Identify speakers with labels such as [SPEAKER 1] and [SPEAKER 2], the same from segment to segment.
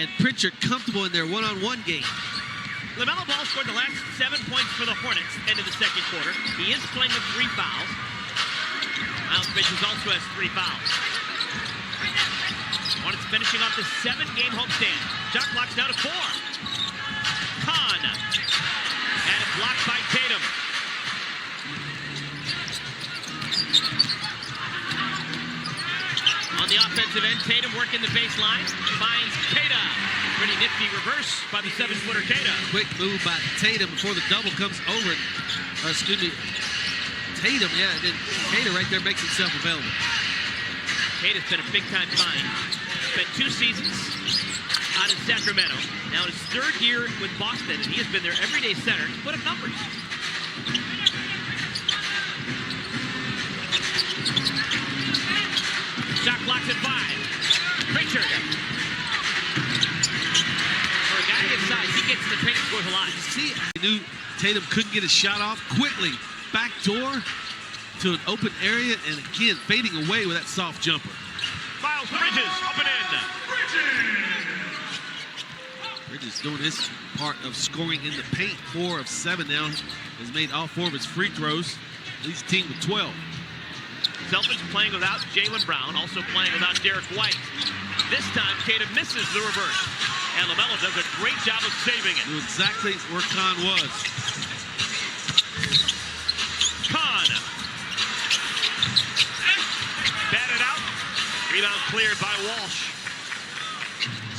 [SPEAKER 1] and Pritchard comfortable in their one-on-one game.
[SPEAKER 2] LaMelo Ball scored the last 7 points for the Hornets into the second quarter. He is playing with 3 fouls. Miles Bridges also has 3 fouls. Hornets finishing off the 7-game homestand. Shot clock's down to 4. Kahn. And it's blocked by Tatum. On the offensive end, Tatum working the baseline. Finds Keita. Pretty nifty reverse by the 7-footer Keita.
[SPEAKER 1] Quick move by Tatum before the double comes over. Tatum, yeah, and then Keita right there makes himself available.
[SPEAKER 2] Keita's been a big-time find. Spent 2 seasons out in Sacramento. Now his 3rd year with Boston, and he has been their everyday center. He's put up numbers. Shot clock's at 5. Pritchard. For a guy his size, he gets in the paint and scores a lot.
[SPEAKER 1] See, I knew Tatum couldn't get his shot off quickly. Back door to an open area, and again, fading away with that soft jumper.
[SPEAKER 2] Miles Bridges, up and in.
[SPEAKER 1] Bridges doing his part of scoring in the paint. 4 of 7 now. Has made all 4 of his free throws. Leads the team with 12.
[SPEAKER 2] Celtics playing without Jaylen Brown, also playing without Derek White. This time, Tatum misses the reverse. And LaMelo does a great job of saving it.
[SPEAKER 1] Knew exactly where Kahn was.
[SPEAKER 2] Kahn. Batted out. Rebound cleared by Walsh.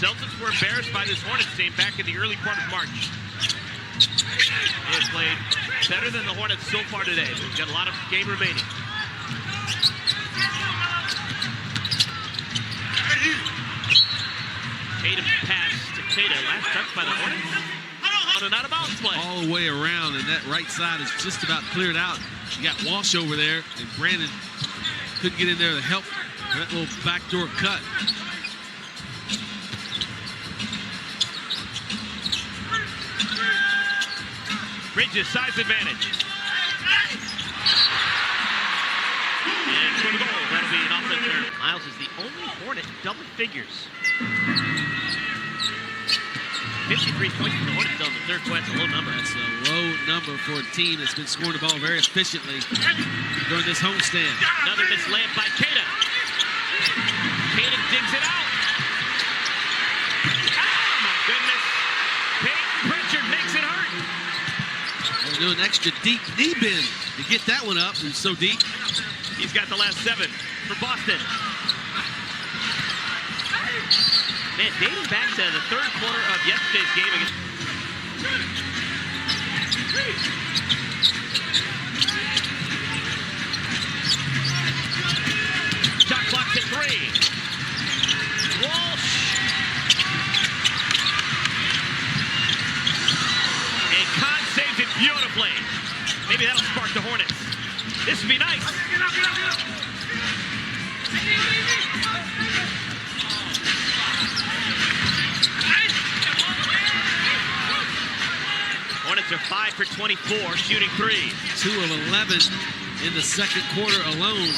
[SPEAKER 2] Celtics were embarrassed by this Hornets team back in the early part of March. They have played better than the Hornets so far today. We've got a lot of game remaining. Tatum pass to Keita. Last touch by the Hornets. On and out of bounds play.
[SPEAKER 1] All the way around, and that right side is just about cleared out. You got Walsh over there, and Brandon couldn't get in there to help that little backdoor cut.
[SPEAKER 2] Bridges, size advantage. And for the goal, that'll be an offensive. Miles is the only Hornet in double figures. 53 points for the Hornets on the 3rd quarter. That's a low number.
[SPEAKER 1] That's a low number for a team that's been scoring the ball very efficiently during this homestand.
[SPEAKER 2] Another missed layup by Keita. Keita digs it out. Oh, my goodness. Pritchard makes it hurt.
[SPEAKER 1] They'll do an extra deep knee bend to get that one up. It's so deep.
[SPEAKER 2] He's got the last 7 for Boston. Man, dating back to the 3rd quarter of yesterday's game against... Shot clock's at 3. Walsh. And Kahn saves it beautifully. Maybe that'll spark the Hornets. This would be nice. Hornets are 5 for 24, shooting 3.
[SPEAKER 1] 2 of 11 in the second quarter alone.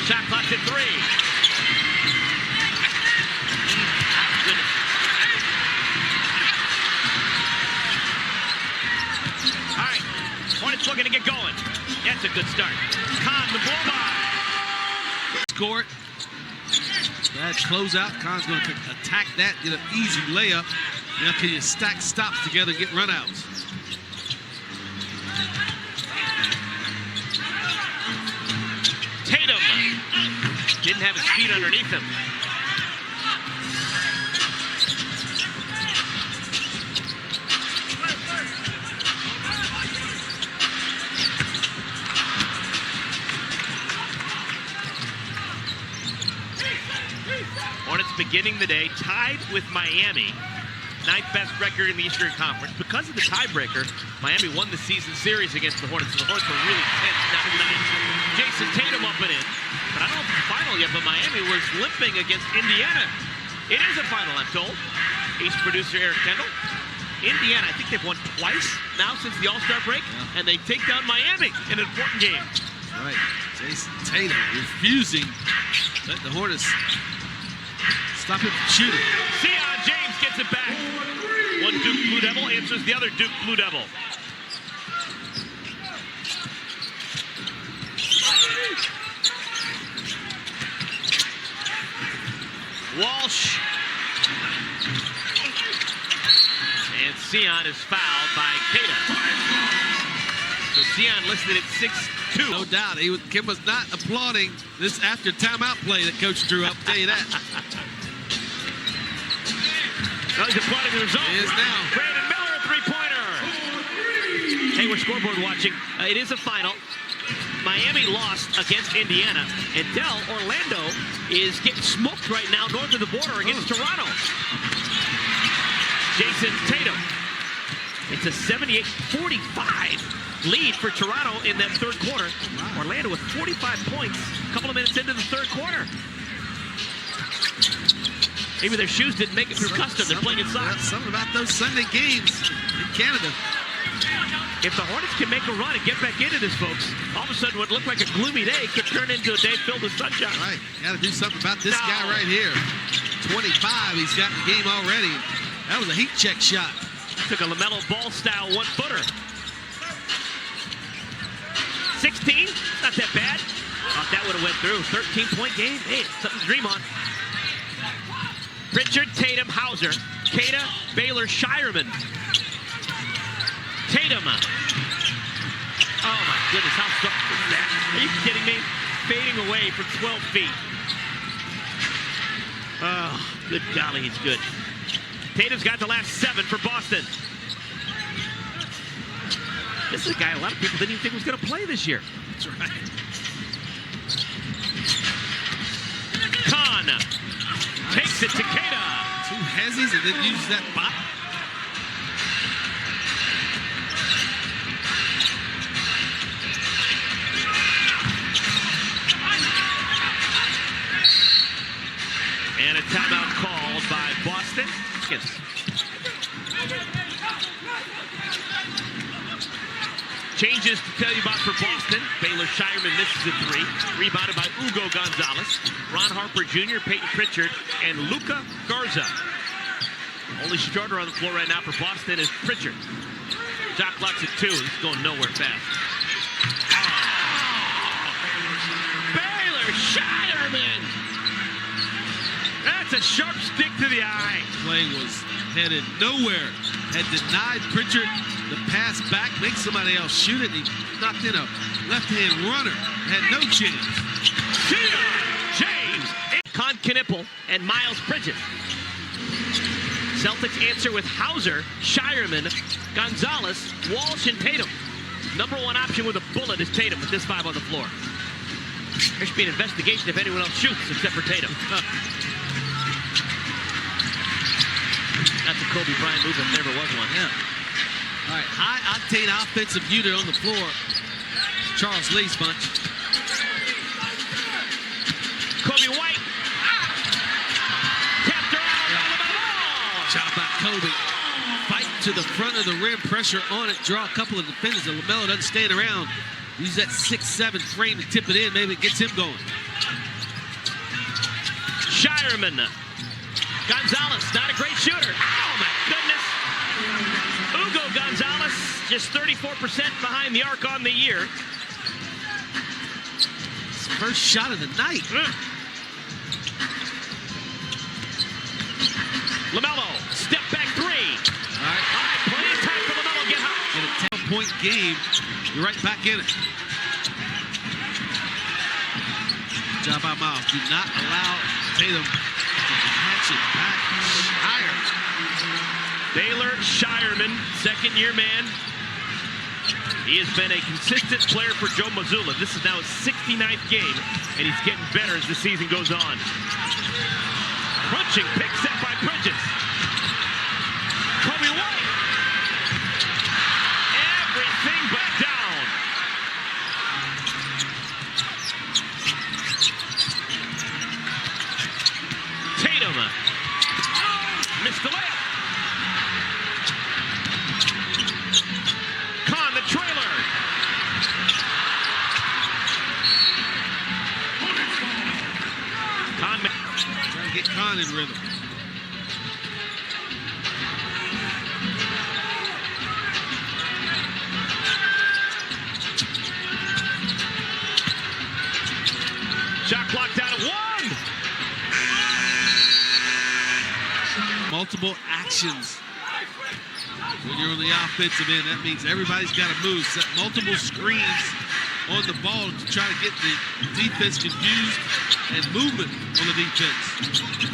[SPEAKER 2] Shot clock's at 3. All right, Hornets looking to get going. That's a good start. Kahn, the blow by.
[SPEAKER 1] Score it. Bad closeout. Kahn's going to attack that, get an easy layup. Now can you stack stops together and get runouts?
[SPEAKER 2] Tatum didn't have his feet underneath him. Hornets beginning the day tied with Miami. 9th best record in the Eastern Conference. Because of the tiebreaker, Miami won the season series against the Hornets. The Hornets were really tense down tonight. Jason Tatum up and in. But I don't know if it's the final yet, but Miami was limping against Indiana. It is a final, I'm told. Ace producer Eric Kendall. Indiana, I think they've won twice now since the All-Star break, and they take down Miami in an important game.
[SPEAKER 1] Right. Jason Tatum refusing to let the Hornets stop him from shooting.
[SPEAKER 2] Sion James gets it back. One Duke Blue Devil answers the other Duke Blue Devil. Walsh. And Sion is fouled by Tatum. So Sion listed at 6'2".
[SPEAKER 1] No doubt. Kim was not applauding this after timeout play that Coach drew up. I'll tell you that.
[SPEAKER 2] No, he's applauding the result.
[SPEAKER 1] He is now.
[SPEAKER 2] Brandon Miller, a three-pointer. Hey, we're scoreboard watching. It is a final. Miami lost against Indiana, and Orlando is getting smoked right now north of the border against Toronto. Jason Tatum. It's a 78-45 lead for Toronto in that third quarter. Orlando with 45 points a couple of minutes into the third quarter. Maybe their shoes didn't make it through custom. They're playing inside.
[SPEAKER 1] Something about those Sunday games in Canada.
[SPEAKER 2] If the Hornets can make a run and get back into this, folks, all of a sudden what looked like a gloomy day could turn into a day filled with sunshine.
[SPEAKER 1] Right. Got to do something about this guy right here. 25, he's got the game already. That was a heat check shot.
[SPEAKER 2] Took a LaMelo Ball style one-footer. 16, not that bad. Thought that would have went through. 13-point game. Hey, something to dream on. Pritchard, Tatum, Hauser, Queta, Baylor, Shireman. Tatum. Oh my goodness, how soft is that? Are you kidding me? Fading away from 12 feet. Oh, good golly, he's good. Tatum's got the last 7 for Boston. This is a guy a lot of people didn't even think was going to play this year.
[SPEAKER 1] That's right.
[SPEAKER 2] Khan takes it to Queta.
[SPEAKER 1] 2 hezzies and then uses that bot.
[SPEAKER 2] And a timeout called by Boston. Changes to tell you about for Boston. Baylor Shireman misses a 3. Rebounded by Ugo Gonzalez, Ron Harper Jr., Peyton Pritchard, and Luka Garza. Only starter on the floor right now for Boston is Pritchard. Shot clock's at 2. He's going nowhere fast. Baylor Shireman! That's a sharp stick to the eye.
[SPEAKER 1] Play was headed nowhere. Had denied Pritchard the pass back, make somebody else shoot it. He knocked in a left-hand runner. Had no chance.
[SPEAKER 2] James, Con Knipple, and Miles Bridges. Celtics answer with Hauser, Shireman, Gonzalez, Walsh, and Tatum. Number 1 option with a bullet is Tatum with this 5 on the floor. There should be an investigation if anyone else shoots except for Tatum. That's a Kobe Bryant move if there ever was one.
[SPEAKER 1] Yeah. All right, high-octane offensive unit on the floor. Charles Lee's bunch.
[SPEAKER 2] Kobe White. Tapped around.
[SPEAKER 1] Shot by Kobe. Fight to the front of the rim, pressure on it, draw a couple of defenders, and LaMelo doesn't stand around. Use that 6'7" frame to tip it in. Maybe it gets him going.
[SPEAKER 2] Shireman. Gonzalez, not a great shooter. Oh, my goodness. Ugo Gonzalez, just 34% behind the arc on the year.
[SPEAKER 1] His first shot of the night.
[SPEAKER 2] LaMelo, step back 3. All right, plenty of time for LaMelo. Get hot.
[SPEAKER 1] In a 10-point game, you're right back in it. Good job by Miles. Do not allow Tatum to catch it back higher.
[SPEAKER 2] Baylor Shireman, second-year man. He has been a consistent player for Joe Mazzulla. This is now his 69th game, and he's getting better as the season goes on. Crunching pick set by Bridges. Kobe White. Everything but down. Tatum. Missed the layup.
[SPEAKER 1] in rhythm.
[SPEAKER 2] Shot clock down at 1.
[SPEAKER 1] Multiple actions. When you're on the offensive end, that means everybody's got to move. Set multiple screens on the ball to try to get the defense confused and movement on the defense. You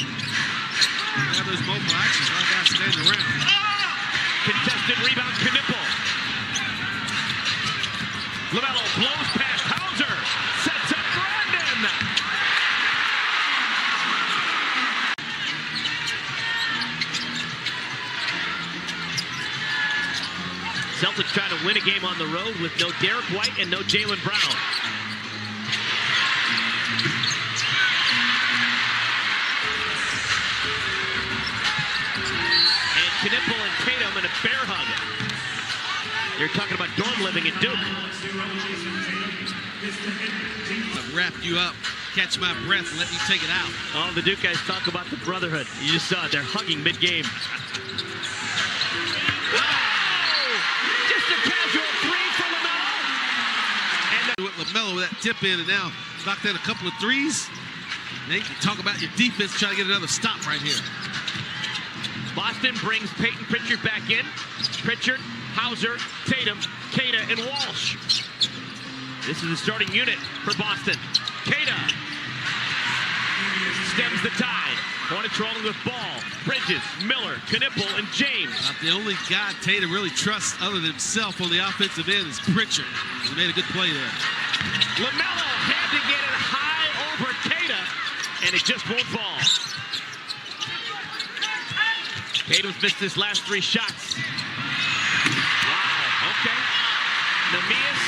[SPEAKER 1] have those multiple actions, our guys standing around.
[SPEAKER 2] Contested rebound, Knipple. LaMelo blows past Hauser. Sets up Brandon. Celtics trying to win a game on the road with no Derek White and no Jaylen Brown. And Knipple and Tatum in a bear hug. They're talking about dorm living at Duke.
[SPEAKER 1] I've wrapped you up, catch my breath, and let you take it out.
[SPEAKER 2] Oh, the Duke guys talk about the brotherhood. You just saw it. They're hugging mid-game.
[SPEAKER 1] With LaMelo with that tip in, and now knocked in a couple of threes. Nate, you talk about your defense trying to get another stop right here.
[SPEAKER 2] Boston brings Peyton Pritchard back in. Pritchard, Hauser, Tatum, Queta, and Walsh. This is the starting unit for Boston. Queta stems the tide. Hornets rolling with Ball, Bridges, Miller, Knipple, and James.
[SPEAKER 1] Not the only guy Tatum really trusts other than himself on the offensive end is Pritchard. He made a good play there.
[SPEAKER 2] LaMelo had to get it high over Queta, and it just won't fall. Tatum's missed his last 3 shots. Wow, okay. Neemias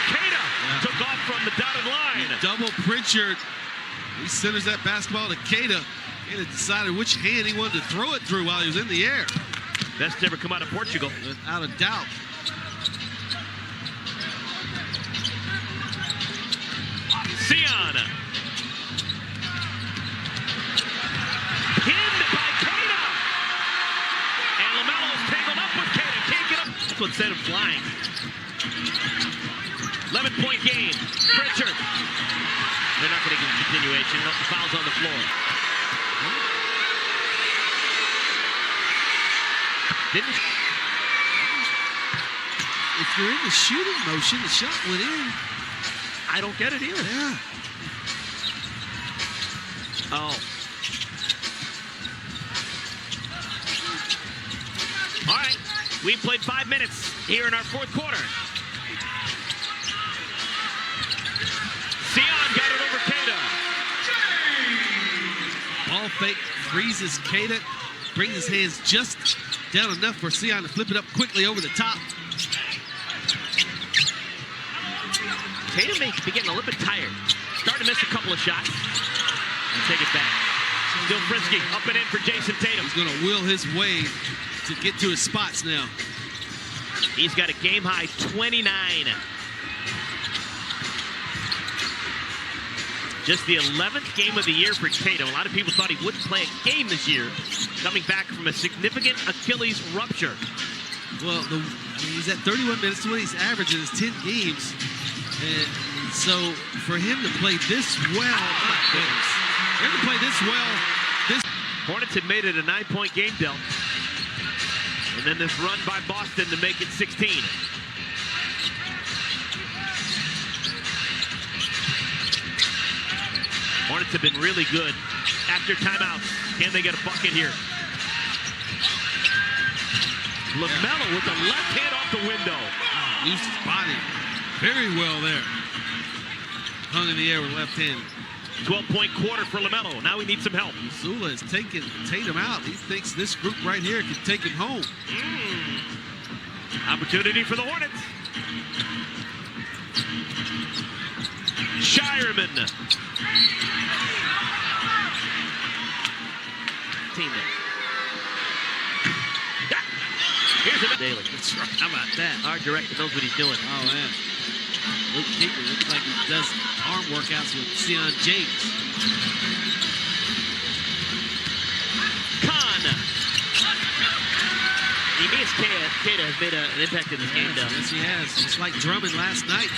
[SPEAKER 2] Queta took off from the dotted line.
[SPEAKER 1] Double Pritchard. He centers that basketball to Queta. Queta decided which hand he wanted to throw it through while he was in the air.
[SPEAKER 2] Best ever come out of Portugal.
[SPEAKER 1] Without a doubt.
[SPEAKER 2] Sion. Pinned by Queta. And LaMelo's tangled up with Queta. Can't get up. That's what sent him flying. 11-point game. Pritchard. They're not going to get a continuation. No fouls on the floor.
[SPEAKER 1] If you're in the shooting motion, the shot went in.
[SPEAKER 2] I don't get it either.
[SPEAKER 1] Yeah.
[SPEAKER 2] Oh. All right. We've played 5 minutes here in our 4th quarter. Sion got it over Queta.
[SPEAKER 1] Ball fake, freezes Queta, brings his hands just down enough for Sion to flip it up quickly over the top.
[SPEAKER 2] Tatum may be getting a little bit tired. Starting to miss a couple of shots. And take it back. Still frisky. Up and in for Jason Tatum.
[SPEAKER 1] He's going to will his way to get to his spots now.
[SPEAKER 2] He's got a game-high 29. Just the 11th game of the year for Tatum. A lot of people thought he wouldn't play a game this year, coming back from a significant Achilles rupture.
[SPEAKER 1] Well, he's at 31 minutes to what he's averaging is 10 games. And so for him to play this well, for him to play this well,
[SPEAKER 2] Hornets had made it a 9-point game, Del. And then this run by Boston to make it 16. Hornets have been really good after timeouts. Can they get a bucket here? LaMelo with the left hand off the window.
[SPEAKER 1] Used his body very well there. Hung in the air with left hand.
[SPEAKER 2] 12-point quarter for LaMelo. Now he needs some help.
[SPEAKER 1] Zula is taking Tatum out. He thinks this group right here can take him home.
[SPEAKER 2] Opportunity for the Hornets. Shireman. Team there. Here's a Daly.
[SPEAKER 1] That's right. How about that?
[SPEAKER 2] Our director knows what he's doing.
[SPEAKER 1] Oh, man. Luke Keeper looks like he does arm workouts with Sion James.
[SPEAKER 2] Neemias Queta has made an impact in this game, though.
[SPEAKER 1] Yes, he has. Just like Drummond last night.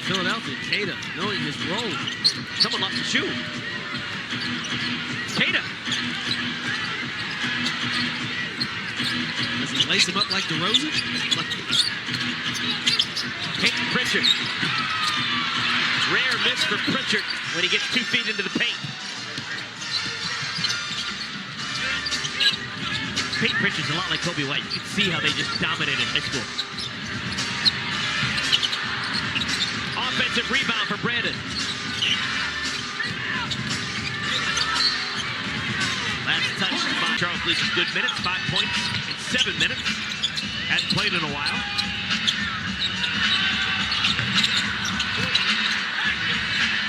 [SPEAKER 1] Philadelphia, Queta, knowing his role.
[SPEAKER 2] Someone lost a shoe. Queta.
[SPEAKER 1] Does he lace him up like DeRozan?
[SPEAKER 2] Peyton Pritchard. Rare miss for Pritchard when he gets 2 feet into the paint. Peyton Pritchard's a lot like Kobe White. You can see how they just dominated high school. Offensive rebound for Brandon. Last touch by Charles Leach's good minutes, 5 points in 7 minutes. Hadn't played in a while.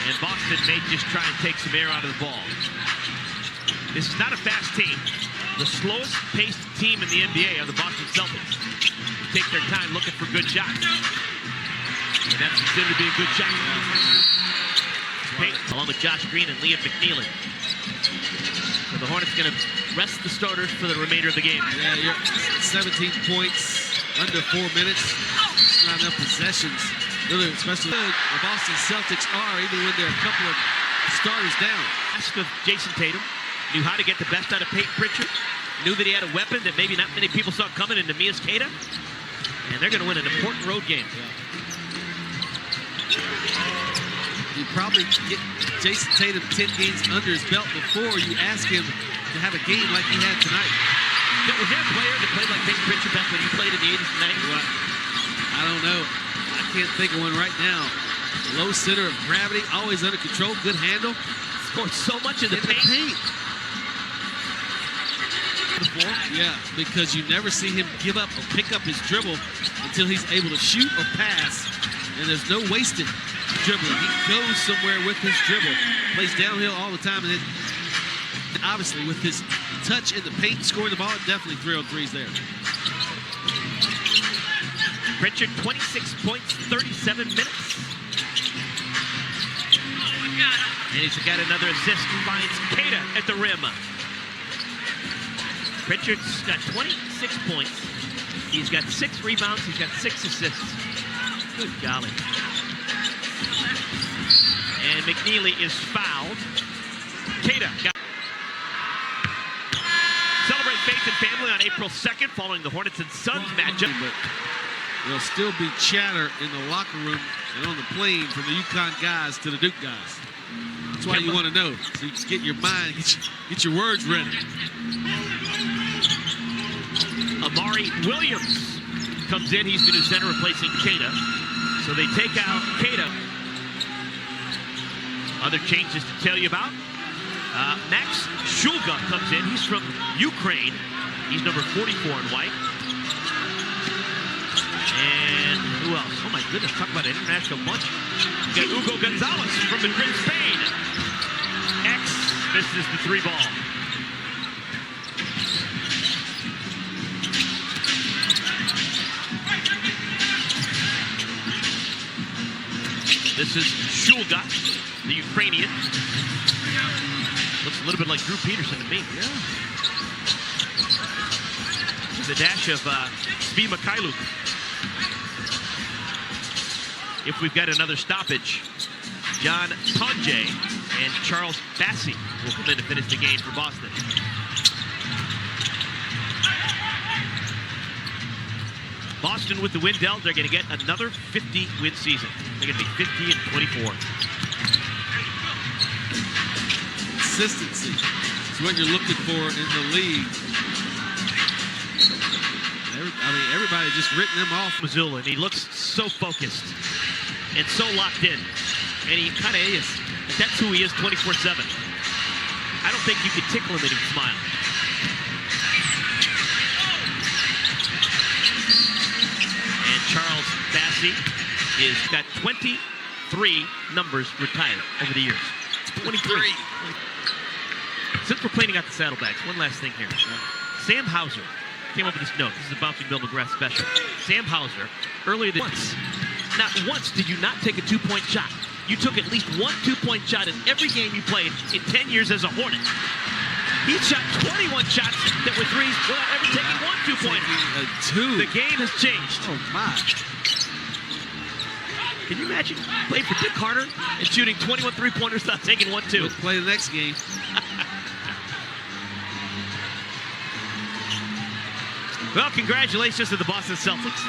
[SPEAKER 2] And Boston may just try and take some air out of the ball. This is not a fast team. The slowest paced team in the NBA are the Boston Celtics. They take their time looking for good shots. And that's considered to be a good shot. Payton, along with Josh Green and Liam McNeely. So the Hornets going to rest the starters for the remainder of the game.
[SPEAKER 1] Yeah, you're 17 points, under 4 minutes. It's not enough possessions. Really, especially the Boston Celtics are, even when they're a couple of starters down.
[SPEAKER 2] Ask of Jason Tatum. Knew how to get the best out of Peyton Pritchard. Knew that he had a weapon that maybe not many people saw coming in Neemias Queta. And they're going to win an important road game.
[SPEAKER 1] You probably get Jason Tatum 10 games under his belt before you ask him to have a game like he had tonight.
[SPEAKER 2] Was there a player that played like Peyton Pritchard back when he played in the 80s and 90s?
[SPEAKER 1] Well, I don't know. I can't think of one right now. Low center of gravity, always under control, good handle.
[SPEAKER 2] Scored so much in the paint.
[SPEAKER 1] Yeah, because you never see him give up or pick up his dribble until he's able to shoot or pass. And there's no wasted dribbling. He goes somewhere with his dribble, plays downhill all the time, and then obviously with his touch in the paint, scoring the ball, definitely 3-on-3s there.
[SPEAKER 2] Pritchard, 26 points, 37 minutes. And he's got another assist, finds Queta at the rim. Pritchard's got 26 points. He's got 6 rebounds. He's got 6 assists. Good golly. And McNeely is fouled. Queta got. Celebrate faith and family on April 2nd following the Hornets and Suns matchup.
[SPEAKER 1] But there'll still be chatter in the locker room and on the plane from the UConn guys to the Duke guys. That's why you want to know. So you can get your mind, get your words ready.
[SPEAKER 2] Amari Williams comes in. He's the new center replacing Queta. So they take out Queta. Other changes to tell you about. Max Shulga comes in. He's from Ukraine. He's number 44 in white. And who else? Oh my goodness, talk about an international bunch. We got Hugo Gonzalez from Madrid, Spain. Misses the 3 ball. This is Shulga, the Ukrainian. Looks a little bit like Drew Peterson to me.
[SPEAKER 1] Yeah.
[SPEAKER 2] There's a dash of Svi Mikhailuk. If we've got another stoppage, John Tonje and Charles Bassey will come in to finish the game for Boston. Boston with the win dealt, they're going to get another 50-win season. They're going to be 50-24.
[SPEAKER 1] Consistency is what you're looking for in the league. Everybody just written them off.
[SPEAKER 2] Missoula, and he looks so focused and so locked in. And he kind of is. That's who he is 24/7. I don't think you could tickle him and he'd smile. And Charles Bassey is got 23 numbers retired over the years. 23. Since we're cleaning out the saddlebags, one last thing here. Sam Hauser came up with this note. This is a Bouncing Bill McGrath special. Sam Hauser, earlier this month, not once did you not take a 2-point shot. You took at least one 2-point shot in every game you played in 10 years as a Hornet. He shot 21 shots that were threes without ever taking one 2-pointer. The game has changed.
[SPEAKER 1] Oh, my.
[SPEAKER 2] Can you imagine playing for Dick Carter and shooting 21 3-pointers without taking 1-2?
[SPEAKER 1] We'll play the next game.
[SPEAKER 2] Well, congratulations to the Boston Celtics.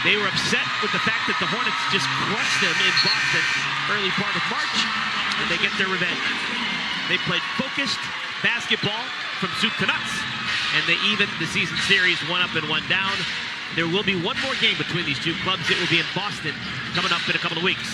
[SPEAKER 2] They were upset with the fact that the Hornets just crushed them in Boston early part of March, and they get their revenge. They played focused basketball from soup to nuts, and they evened the season series 1 up and 1 down. There will be one more game between these two clubs. It will be in Boston coming up in a couple of weeks.